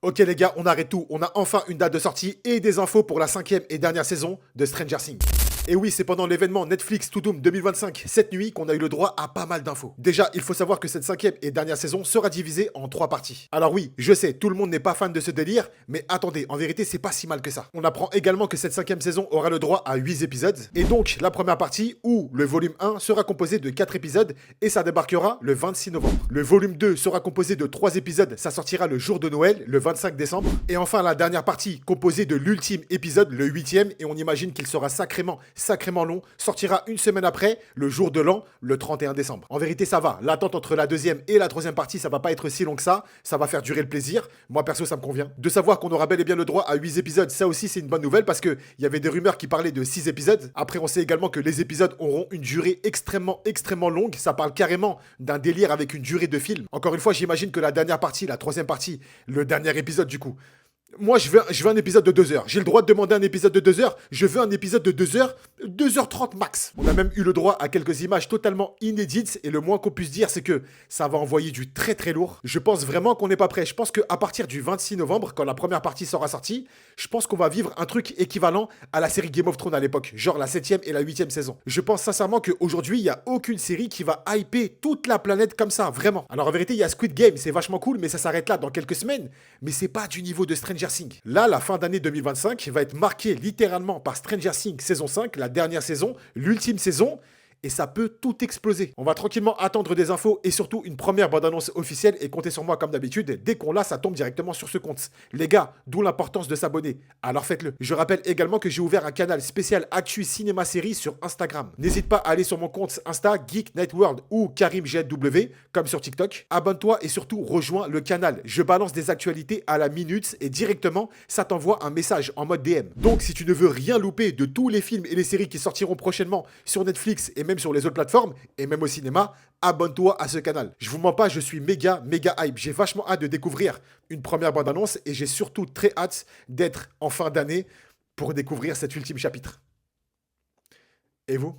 Ok les gars, on arrête tout. On a enfin une date de sortie et des infos pour la cinquième et dernière saison de Stranger Things. Et oui, c'est pendant l'événement Netflix To Doom 2025, cette nuit, qu'on a eu le droit à pas mal d'infos. Déjà, il faut savoir que cette cinquième et dernière saison sera divisée en 3 parties. Alors oui, je sais, tout le monde n'est pas fan de ce délire, mais attendez, en vérité, c'est pas si mal que ça. On apprend également que cette cinquième saison aura le droit à 8 épisodes, et donc la première partie, ou le volume 1, sera composé de 4 épisodes, et ça débarquera le 26 novembre. Le volume 2 sera composé de 3 épisodes, ça sortira le jour de Noël, le 25 décembre, et enfin la dernière partie, composée de l'ultime épisode, le 8e, et on imagine qu'il sera sacrément long, sortira une semaine après, le jour de l'an, le 31 décembre. En vérité, ça va. L'attente entre la deuxième et la troisième partie, ça va pas être si long que ça. Ça va faire durer le plaisir. Moi, perso, ça me convient. De savoir qu'on aura bel et bien le droit à 8 épisodes, ça aussi, c'est une bonne nouvelle parce qu'il y avait des rumeurs qui parlaient de 6 épisodes. Après, on sait également que les épisodes auront une durée extrêmement longue. Ça parle carrément d'un délire avec une durée de film. Encore une fois, j'imagine que la dernière partie, la troisième partie, le dernier épisode du coup, moi, je veux un épisode de 2 heures. J'ai le droit de demander un épisode de 2 heures. Je veux un épisode de 2 heures, 2h30 max. On a même eu le droit à quelques images totalement inédites. Et le moins qu'on puisse dire, c'est que ça va envoyer du très lourd. Je pense vraiment qu'on n'est pas prêt. Je pense qu'à partir du 26 novembre, quand la première partie sera sortie, je pense qu'on va vivre un truc équivalent à la série Game of Thrones à l'époque. Genre la 7e et la 8e saison. Je pense sincèrement qu'aujourd'hui, il n'y a aucune série qui va hyper toute la planète comme ça. Vraiment. Alors en vérité, il y a Squid Game. C'est vachement cool, mais ça s'arrête là dans quelques semaines. Mais c'est pas du niveau de Stranger Things. Là, la fin d'année 2025 va être marquée littéralement par Stranger Things saison 5, la dernière saison, l'ultime saison, et ça peut tout exploser. On va tranquillement attendre des infos et surtout une première bande-annonce officielle et comptez sur moi comme d'habitude, dès qu'on l'a, ça tombe directement sur ce compte. Les gars, d'où l'importance de s'abonner. Alors faites-le. Je rappelle également que j'ai ouvert un canal spécial Actu Cinéma Série sur Instagram. N'hésite pas à aller sur mon compte Insta Geek Night World ou KarimGW, comme sur TikTok. Abonne-toi et surtout rejoins le canal. Je balance des actualités à la minute et directement, ça t'envoie un message en mode DM. Donc si tu ne veux rien louper de tous les films et les séries qui sortiront prochainement sur Netflix et même sur les autres plateformes, et même au cinéma, abonne-toi à ce canal. Je vous mens pas, je suis méga hype. J'ai vachement hâte de découvrir une première bande-annonce et j'ai surtout très hâte d'être en fin d'année pour découvrir cet ultime chapitre. Et vous ?